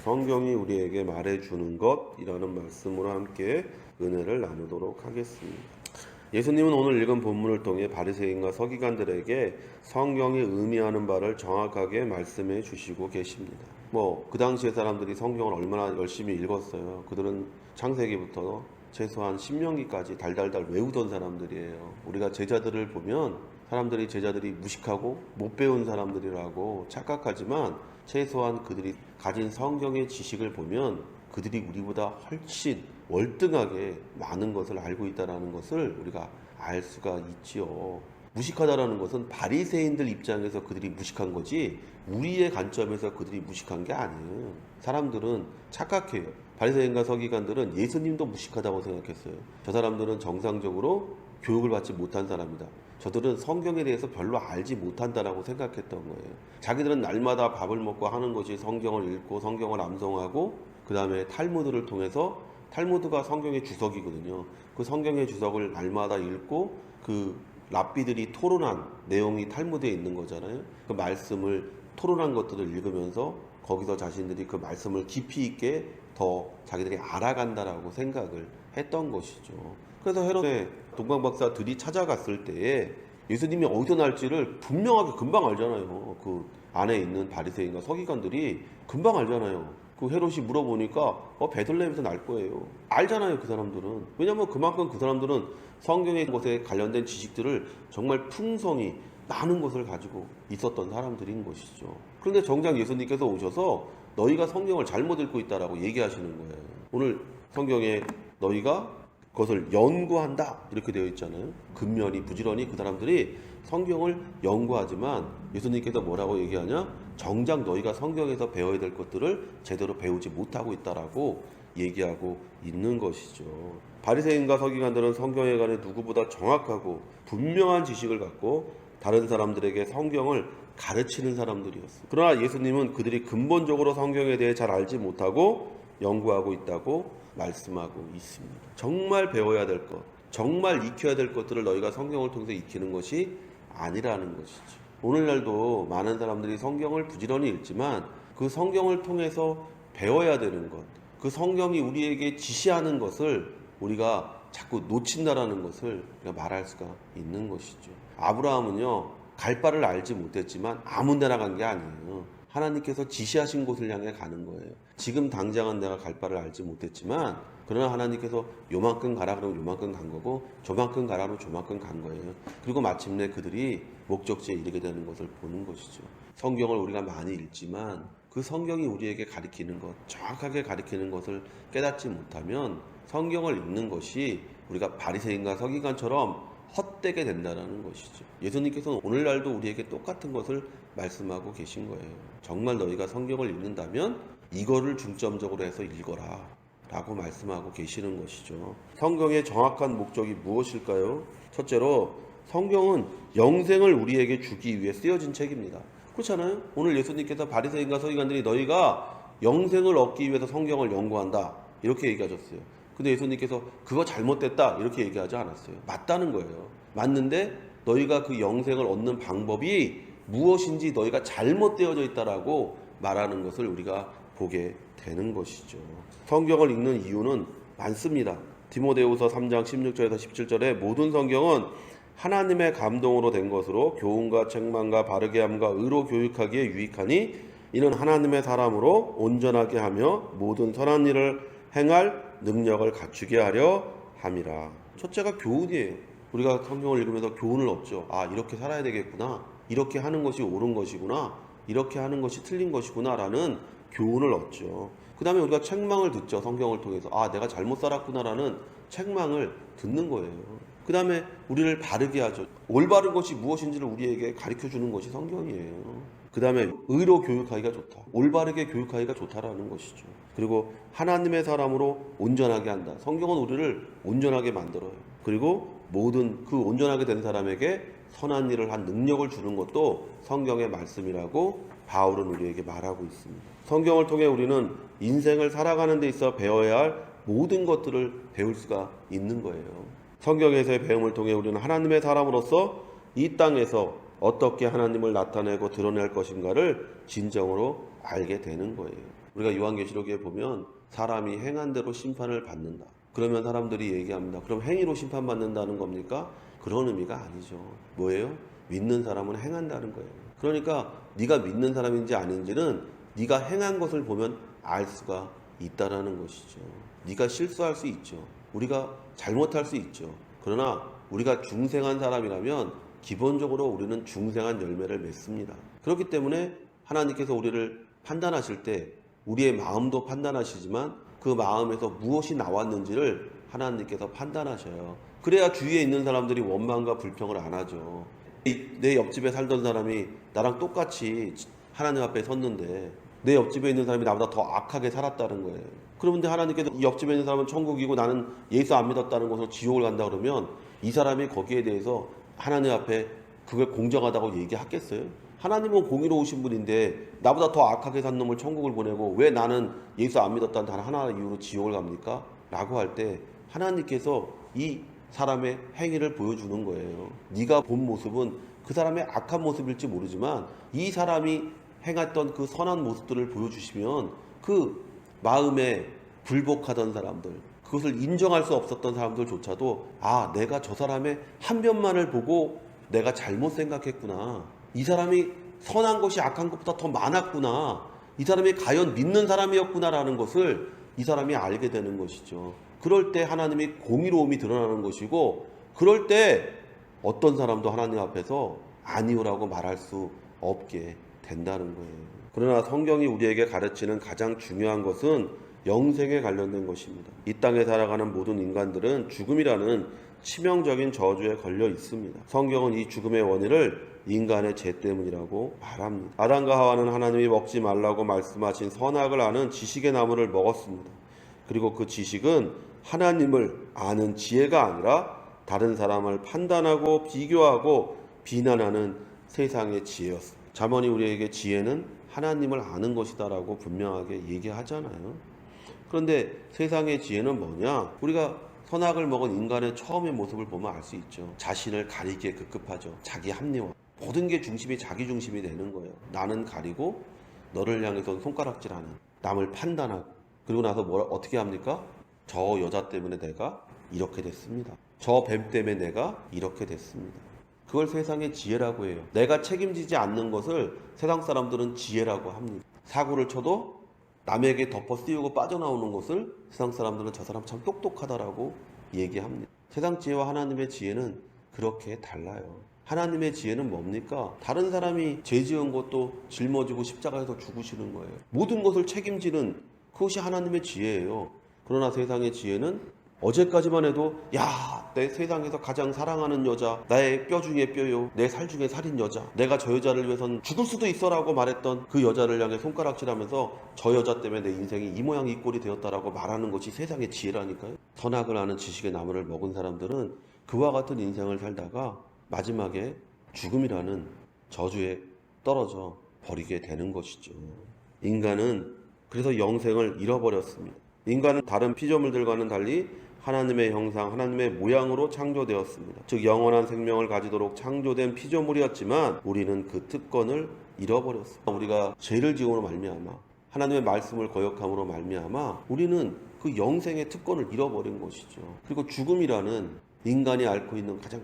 성경이 우리에게 말해주는 것이라는 말씀으로 함께 은혜를 나누도록 하겠습니다. 예수님은 오늘 읽은 본문을 통해 바리새인과 서기관들에게 성경이 의미하는 바를 정확하게 말씀해 주시고 계십니다. 그 당시의 사람들이 성경을 얼마나 열심히 읽었어요. 그들은 창세기부터 최소한 신명기까지 달달달 외우던 사람들이에요. 우리가 제자들을 보면 사람들이 제자들이 무식하고 못 배운 사람들이라고 착각하지만 최소한 그들이 가진 성경의 지식을 보면 그들이 우리보다 훨씬 월등하게 많은 것을 알고 있다는 것을 우리가 알 수가 있지요. 무식하다라는 것은 바리새인들 입장에서 그들이 무식한 거지 우리의 관점에서 그들이 무식한 게 아니에요. 사람들은 착각해요. 바리새인과 서기관들은 예수님도 무식하다고 생각했어요. 저 사람들은 정상적으로 교육을 받지 못한 사람이다. 저들은 성경에 대해서 별로 알지 못한다라고 생각했던 거예요. 자기들은 날마다 밥을 먹고 하는 것이 성경을 읽고 성경을 암송하고 그 다음에 탈무드를 통해서 탈무드가 성경의 주석이거든요. 그 성경의 주석을 날마다 읽고 그 랍비들이 토론한 내용이 탈무드에 있는 거잖아요. 그 말씀을 토론한 것들을 읽으면서 거기서 자신들이 그 말씀을 깊이 있게 더 자기들이 알아간다라고 생각을 했던 것이죠. 그래서 헤롯의 동방박사들이 찾아갔을 때에 예수님이 어디서 날지를 분명하게 금방 알잖아요. 그 안에 있는 바리새인과 서기관들이 금방 알잖아요. 그 헤롯이 물어보니까 베들레헴에서 날 거예요. 알잖아요, 그 사람들은. 왜냐면 그만큼 그 사람들은 성경의 것에 관련된 지식들을 정말 풍성히 많은 것을 가지고 있었던 사람들인 것이죠. 그런데 정작 예수님께서 오셔서 너희가 성경을 잘못 읽고 있다라고 얘기하시는 거예요. 오늘 성경에 너희가 그것을 연구한다 이렇게 되어 있잖아요. 근면히 부지런히 그 사람들이 성경을 연구하지만 예수님께서 뭐라고 얘기하냐? 정작 너희가 성경에서 배워야 될 것들을 제대로 배우지 못하고 있다라고 얘기하고 있는 것이죠. 바리새인과 서기관들은 성경에 관해 누구보다 정확하고 분명한 지식을 갖고 다른 사람들에게 성경을 가르치는 사람들이었어요. 그러나 예수님은 그들이 근본적으로 성경에 대해 잘 알지 못하고 연구하고 있다고 말씀하고 있습니다. 정말 배워야 될 것, 정말 익혀야 될 것들을 너희가 성경을 통해서 익히는 것이 아니라는 것이죠. 오늘날도 많은 사람들이 성경을 부지런히 읽지만 그 성경을 통해서 배워야 되는 것, 그 성경이 우리에게 지시하는 것을 우리가 자꾸 놓친다라는 것을 우리가 말할 수가 있는 것이죠. 아브라함은요, 갈 바를 알지 못했지만 아무 데나 간 게 아니에요. 하나님께서 지시하신 곳을 향해 가는 거예요. 지금 당장은 내가 갈 바를 알지 못했지만 그러나 하나님께서 요만큼 가라 그러면 요만큼 간 거고 저만큼 가라 그러면 저만큼 간 거예요. 그리고 마침내 그들이 목적지에 이르게 되는 것을 보는 것이죠. 성경을 우리가 많이 읽지만 그 성경이 우리에게 가리키는 것, 정확하게 가리키는 것을 깨닫지 못하면 성경을 읽는 것이 우리가 바리새인과 서기관처럼 헛되게 된다는 것이죠. 예수님께서는 오늘날도 우리에게 똑같은 것을 말씀하고 계신 거예요. 정말 너희가 성경을 읽는다면 이거를 중점적으로 해서 읽어라 라고 말씀하고 계시는 것이죠. 성경의 정확한 목적이 무엇일까요? 첫째로 성경은 영생을 우리에게 주기 위해 쓰여진 책입니다. 그렇잖아요. 오늘 예수님께서 바리새인과 서기관들이 너희가 영생을 얻기 위해서 성경을 연구한다 이렇게 얘기하셨어요. 근데 예수님께서 그거 잘못됐다 이렇게 얘기하지 않았어요. 맞다는 거예요. 맞는데 너희가 그 영생을 얻는 방법이 무엇인지 너희가 잘못되어져 있다라고 말하는 것을 우리가 보게 되는 것이죠. 성경을 읽는 이유는 많습니다. 디모데후서 3장 16절에서 17절에 모든 성경은 하나님의 감동으로 된 것으로 교훈과 책망과 바르게 함과 의로 교육하기에 유익하니 이는 하나님의 사람으로 온전하게 하며 모든 선한 일을 행할 능력을 갖추게 하려 함이라. 첫째가 교훈이에요. 우리가 성경을 읽으면서 교훈을 얻죠. 아, 이렇게 살아야 되겠구나. 이렇게 하는 것이 옳은 것이구나. 이렇게 하는 것이 틀린 것이구나 라는 교훈을 얻죠. 그 다음에 우리가 책망을 듣죠. 성경을 통해서. 아, 내가 잘못 살았구나 라는 책망을 듣는 거예요. 그 다음에 우리를 바르게 하죠. 올바른 것이 무엇인지를 우리에게 가르쳐주는 것이 성경이에요. 그 다음에 의로 교육하기가 좋다. 올바르게 교육하기가 좋다라는 것이죠. 그리고 하나님의 사람으로 온전하게 한다. 성경은 우리를 온전하게 만들어요. 그리고 모든 그 온전하게 된 사람에게 선한 일을 한 능력을 주는 것도 성경의 말씀이라고 바울은 우리에게 말하고 있습니다. 성경을 통해 우리는 인생을 살아가는 데 있어 배워야 할 모든 것들을 배울 수가 있는 거예요. 성경에서의 배움을 통해 우리는 하나님의 사람으로서 이 땅에서 어떻게 하나님을 나타내고 드러낼 것인가를 진정으로 알게 되는 거예요. 우리가 요한계시록에 보면 사람이 행한 대로 심판을 받는다. 그러면 사람들이 얘기합니다. 그럼 행위로 심판받는다는 겁니까? 그런 의미가 아니죠. 뭐예요? 믿는 사람은 행한다는 거예요. 그러니까 네가 믿는 사람인지 아닌지는 네가 행한 것을 보면 알 수가 있다라는 것이죠. 네가 실수할 수 있죠. 우리가 잘못할 수 있죠. 그러나 우리가 중생한 사람이라면 기본적으로 우리는 중생한 열매를 맺습니다. 그렇기 때문에 하나님께서 우리를 판단하실 때 우리의 마음도 판단하시지만 그 마음에서 무엇이 나왔는지를 하나님께서 판단하셔요. 그래야 주위에 있는 사람들이 원망과 불평을 안 하죠. 내 옆집에 살던 사람이 나랑 똑같이 하나님 앞에 섰는데 내 옆집에 있는 사람이 나보다 더 악하게 살았다는 거예요. 그런데 하나님께서 이 옆집에 있는 사람은 천국이고 나는 예수 안 믿었다는 것으로 지옥을 간다 그러면 이 사람이 거기에 대해서 하나님 앞에 그걸 공정하다고 얘기하겠어요? 하나님은 공의로우신 분인데 나보다 더 악하게 산 놈을 천국을 보내고 왜 나는 예수 안 믿었다는 단 하나 이유로 지옥을 갑니까? 라고 할 때 하나님께서 이 사람의 행위를 보여주는 거예요. 네가 본 모습은 그 사람의 악한 모습일지 모르지만 이 사람이 행했던 그 선한 모습들을 보여주시면 그 마음에 불복하던 사람들, 그것을 인정할 수 없었던 사람들조차도 아, 내가 저 사람의 한 면만을 보고 내가 잘못 생각했구나. 이 사람이 선한 것이 악한 것보다 더 많았구나. 이 사람이 과연 믿는 사람이었구나라는 것을 이 사람이 알게 되는 것이죠. 그럴 때 하나님이 공의로움이 드러나는 것이고, 그럴 때 어떤 사람도 하나님 앞에서 아니오라고 말할 수 없게 된다는 거예요. 그러나 성경이 우리에게 가르치는 가장 중요한 것은 영생에 관련된 것입니다. 이 땅에 살아가는 모든 인간들은 죽음이라는 치명적인 저주에 걸려 있습니다. 성경은 이 죽음의 원인을 인간의 죄 때문이라고 말합니다. 아담과 하와는 하나님이 먹지 말라고 말씀하신 선악을 아는 지식의 나무를 먹었습니다. 그리고 그 지식은 하나님을 아는 지혜가 아니라 다른 사람을 판단하고 비교하고 비난하는 세상의 지혜였습니다. 잠언이 우리에게 지혜는 하나님을 아는 것이다라고 분명하게 얘기하잖아요. 그런데 세상의 지혜는 뭐냐? 우리가 선악을 먹은 인간의 처음의 모습을 보면 알 수 있죠. 자신을 가리기에 급급하죠. 자기 합리화. 모든 게 중심이 자기 중심이 되는 거예요. 나는 가리고 너를 향해서 손가락질하는, 남을 판단하고, 그리고 나서 어떻게 합니까? 저 여자 때문에 내가 이렇게 됐습니다. 저 뱀 때문에 내가 이렇게 됐습니다. 그걸 세상의 지혜라고 해요. 내가 책임지지 않는 것을 세상 사람들은 지혜라고 합니다. 사고를 쳐도 남에게 덮어 씌우고 빠져나오는 것을 세상 사람들은 저 사람 참 똑똑하다라고 얘기합니다. 세상 지혜와 하나님의 지혜는 그렇게 달라요. 하나님의 지혜는 뭡니까? 다른 사람이 죄 지은 것도 짊어지고 십자가에서 죽으시는 거예요. 모든 것을 책임지는 그것이 하나님의 지혜예요. 그러나 세상의 지혜는 어제까지만 해도 야, 내 세상에서 가장 사랑하는 여자, 나의 뼈 중에 뼈요, 내 살 중에 살인 여자, 내가 저 여자를 위해선 죽을 수도 있어라고 말했던 그 여자를 향해 손가락질하면서 저 여자 때문에 내 인생이 이 모양 이 꼴이 되었다라고 말하는 것이 세상의 지혜라니까요. 선악을 아는 지식의 나무를 먹은 사람들은 그와 같은 인생을 살다가 마지막에 죽음이라는 저주에 떨어져 버리게 되는 것이죠. 인간은 그래서 영생을 잃어버렸습니다. 인간은 다른 피조물들과는 달리 하나님의 형상, 하나님의 모양으로 창조되었습니다. 즉 영원한 생명을 가지도록 창조된 피조물이었지만 우리는 그 특권을 잃어버렸습니다. 우리가 죄를 지음으로 말미암아 하나님의 말씀을 거역함으로 말미암아 우리는 그 영생의 특권을 잃어버린 것이죠. 그리고 죽음이라는 인간이 앓고 있는 가장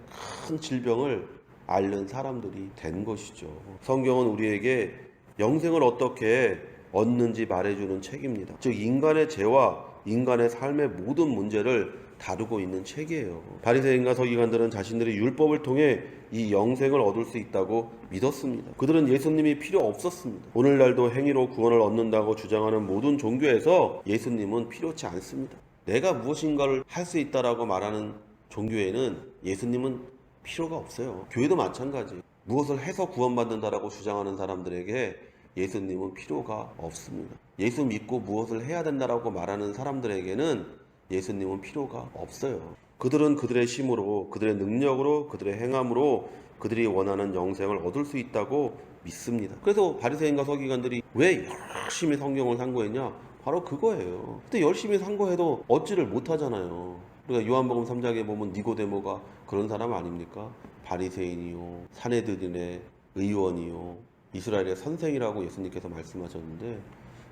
큰 질병을 앓는 사람들이 된 것이죠. 성경은 우리에게 영생을 어떻게 얻는지 말해주는 책입니다. 즉 인간의 죄와 인간의 삶의 모든 문제를 다루고 있는 책이에요. 바리새인과 서기관들은 자신들의 율법을 통해 이 영생을 얻을 수 있다고 믿었습니다. 그들은 예수님이 필요 없었습니다. 오늘날도 행위로 구원을 얻는다고 주장하는 모든 종교에서 예수님은 필요치 않습니다. 내가 무엇인가를 할 수 있다라고 말하는 종교에는 예수님은 필요가 없어요. 교회도 마찬가지. 무엇을 해서 구원받는다라고 주장하는 사람들에게 예수님은 필요가 없습니다. 예수 믿고 무엇을 해야 된다라고 말하는 사람들에게는 예수님은 필요가 없어요. 그들은 그들의 힘으로, 그들의 능력으로, 그들의 행함으로 그들이 원하는 영생을 얻을 수 있다고 믿습니다. 그래서 바리새인과 서기관들이 왜 열심히 성경을 상고했냐? 바로 그거예요. 근데 열심히 상고해도 얻지를 못하잖아요. 우리가 요한복음 3장에 보면 니고데모가 그런 사람 아닙니까? 바리새인이요, 산헤드린의 의원이요, 이스라엘의 선생이라고 예수님께서 말씀하셨는데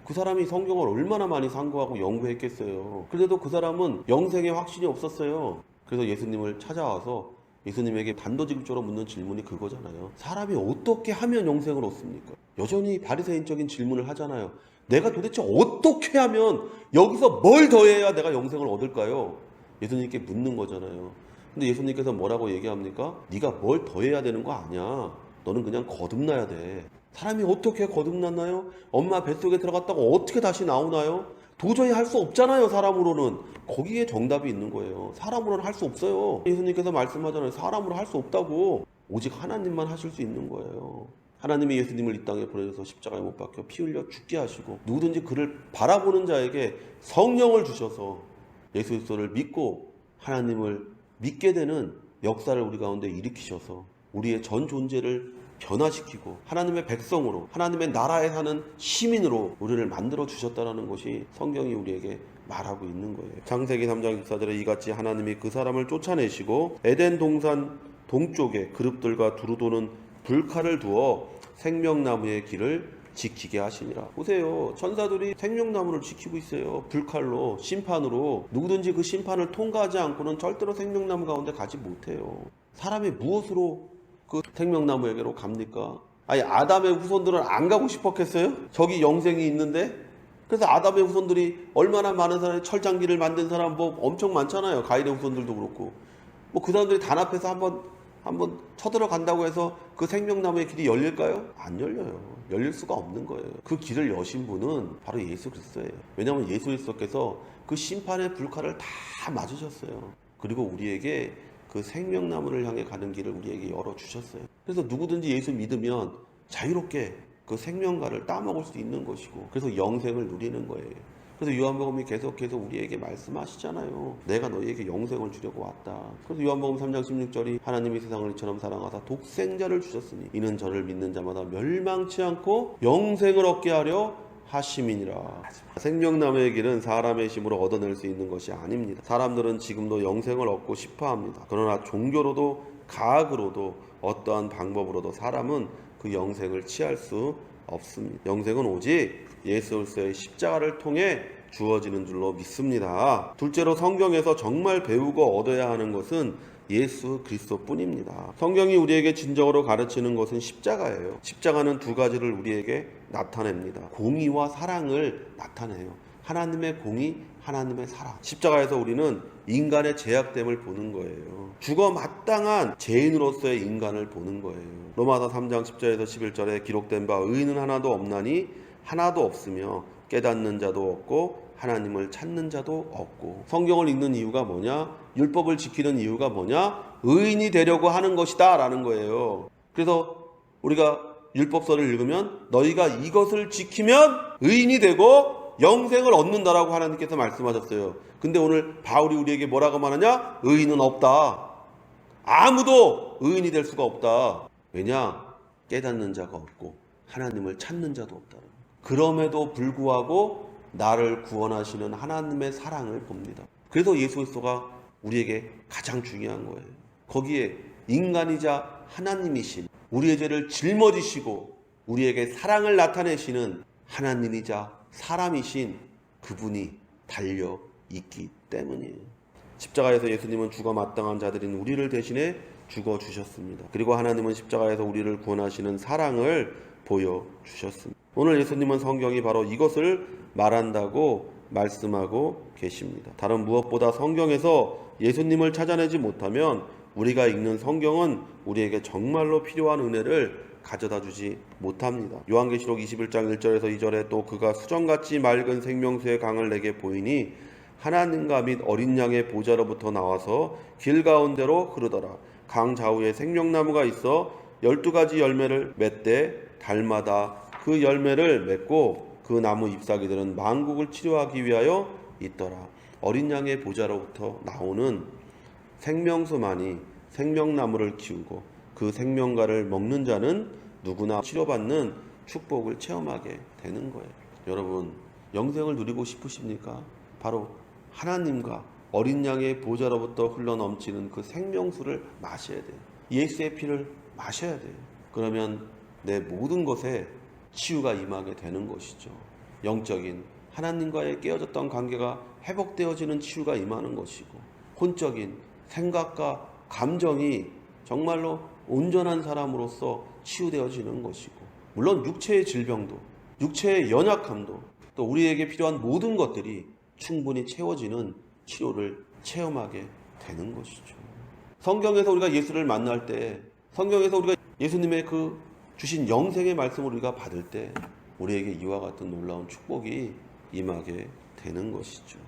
그 사람이 성경을 얼마나 많이 상고하고 연구했겠어요. 그런데도 그 사람은 영생에 확신이 없었어요. 그래서 예수님을 찾아와서 예수님에게 단도직입적으로 묻는 질문이 그거잖아요. 사람이 어떻게 하면 영생을 얻습니까? 여전히 바리새인적인 질문을 하잖아요. 내가 도대체 어떻게 하면 여기서 뭘 더해야 내가 영생을 얻을까요? 예수님께 묻는 거잖아요. 근데 예수님께서 뭐라고 얘기합니까? 네가 뭘 더해야 되는 거 아니야. 너는 그냥 거듭나야 돼. 사람이 어떻게 거듭났나요? 엄마 뱃속에 들어갔다가 어떻게 다시 나오나요? 도저히 할 수 없잖아요. 사람으로는. 거기에 정답이 있는 거예요. 사람으로는 할 수 없어요. 예수님께서 말씀하잖아요. 사람으로 할 수 없다고. 오직 하나님만 하실 수 있는 거예요. 하나님이 예수님을 이 땅에 보내셔서 십자가에 못 박혀 피 흘려 죽게 하시고 누구든지 그를 바라보는 자에게 성령을 주셔서 예수 그리스도를 믿고 하나님을 믿게 되는 역사를 우리 가운데 일으키셔서 우리의 전 존재를 변화시키고 하나님의 백성으로 하나님의 나라에 사는 시민으로 우리를 만들어 주셨다는 것이 성경이 우리에게 말하고 있는 거예요. 창세기 3장 14절에 이같이 하나님이 그 사람을 쫓아내시고 에덴 동산 동쪽에 그룹들과 두루 도는 불칼을 두어 생명나무의 길을 지키게 하시니라. 보세요. 천사들이 생명나무를 지키고 있어요. 불칼로, 심판으로. 누구든지 그 심판을 통과하지 않고는 절대로 생명나무 가운데 가지 못해요. 사람이 무엇으로 그 생명나무에게로 갑니까? 아니 아담의 후손들은 안 가고 싶었겠어요? 저기 영생이 있는데? 그래서 아담의 후손들이 얼마나 많은 사람이 철장기를 만든 사람 뭐 엄청 많잖아요. 가인의 후손들도 그렇고. 뭐 그 사람들이 단합해서 한번 쳐들어간다고 해서 그 생명나무의 길이 열릴까요? 안 열려요. 열릴 수가 없는 거예요. 그 길을 여신 분은 바로 예수 그리스도예요. 왜냐하면 예수 그리스도께서 그 심판의 불칼을 다 맞으셨어요. 그리고 우리에게 그 생명나무를 향해 가는 길을 우리에게 열어주셨어요. 그래서 누구든지 예수 믿으면 자유롭게 그 생명가를 따먹을 수 있는 것이고 그래서 영생을 누리는 거예요. 그래서 요한복음이 계속해서 우리에게 말씀하시잖아요. 내가 너희에게 영생을 주려고 왔다. 그래서 요한복음 3장 16절이 하나님이 세상을 이처럼 사랑하사 독생자를 주셨으니 이는 저를 믿는 자마다 멸망치 않고 영생을 얻게 하려 하심이니라. 생명나무의 길은 사람의 힘으로 얻어낼 수 있는 것이 아닙니다. 사람들은 지금도 영생을 얻고 싶어 합니다. 그러나 종교로도 가학으로도 어떠한 방법으로도 사람은 그 영생을 취할 수 없습니다. 영생은 오직 예수 그리스도의 십자가를 통해 주어지는 줄로 믿습니다. 둘째로 성경에서 정말 배우고 얻어야 하는 것은 예수 그리스도뿐입니다. 성경이 우리에게 진정으로 가르치는 것은 십자가예요. 십자가는 두 가지를 우리에게 나타냅니다. 공의와 사랑을 나타내요. 하나님의 공의, 하나님의 사랑. 십자가에서 우리는 인간의 죄악됨을 보는 거예요. 죽어 마땅한 죄인으로서의 인간을 보는 거예요. 로마서 3장 10절에서 11절에 기록된 바 의인은 하나도 없나니 하나도 없으며 깨닫는 자도 없고 하나님을 찾는 자도 없고. 성경을 읽는 이유가 뭐냐? 율법을 지키는 이유가 뭐냐? 의인이 되려고 하는 것이다 라는 거예요. 그래서 우리가 율법서를 읽으면 너희가 이것을 지키면 의인이 되고 영생을 얻는다라고 하나님께서 말씀하셨어요. 근데 오늘 바울이 우리에게 뭐라고 말하냐? 의인은 없다. 아무도 의인이 될 수가 없다. 왜냐? 깨닫는 자가 없고 하나님을 찾는 자도 없다. 그럼에도 불구하고 나를 구원하시는 하나님의 사랑을 봅니다. 그래서 예수 그리스도가 우리에게 가장 중요한 거예요. 거기에 인간이자 하나님이신 우리의 죄를 짊어지시고 우리에게 사랑을 나타내시는 하나님이자 사람이신 그분이 달려 있기 때문이에요. 십자가에서 예수님은 죽어 마땅한 자들인 우리를 대신해 죽어 주셨습니다. 그리고 하나님은 십자가에서 우리를 구원하시는 사랑을 보여주셨습니다. 오늘 예수님은 성경이 바로 이것을 말한다고 말씀하고 계십니다. 다른 무엇보다 성경에서 예수님을 찾아내지 못하면 우리가 읽는 성경은 우리에게 정말로 필요한 은혜를 가져다 주지 못합니다. 요한계시록 21장 1절에서 2절에 또 그가 수정같이 맑은 생명수의 강을 내게 보이니 하나님과 및 어린 양의 보좌로부터 나와서 길 가운데로 흐르더라. 강 좌우에 생명나무가 있어 12가지 열매를 맺되 달마다 그 열매를 맺고 그 나무 잎사귀들은 만국을 치료하기 위하여 있더라. 어린 양의 보좌로부터 나오는 생명수만이 생명나무를 키우고 그 생명과를 먹는 자는 누구나 치료받는 축복을 체험하게 되는 거예요. 여러분, 영생을 누리고 싶으십니까? 바로 하나님과 어린 양의 보좌로부터 흘러넘치는 그 생명수를 마셔야 돼요. 예수의 피를 마셔야 돼요. 그러면 내 모든 것에 치유가 임하게 되는 것이죠. 영적인 하나님과의 깨어졌던 관계가 회복되어지는 치유가 임하는 것이고, 혼적인 생각과 감정이 정말로 온전한 사람으로서 치유되어지는 것이고, 물론 육체의 질병도, 육체의 연약함도, 또 우리에게 필요한 모든 것들이 충분히 채워지는 치료를 체험하게 되는 것이죠. 성경에서 우리가 예수를 만날 때, 성경에서 우리가 예수님의 그 주신 영생의 말씀을 우리가 받을 때 우리에게 이와 같은 놀라운 축복이 임하게 되는 것이죠.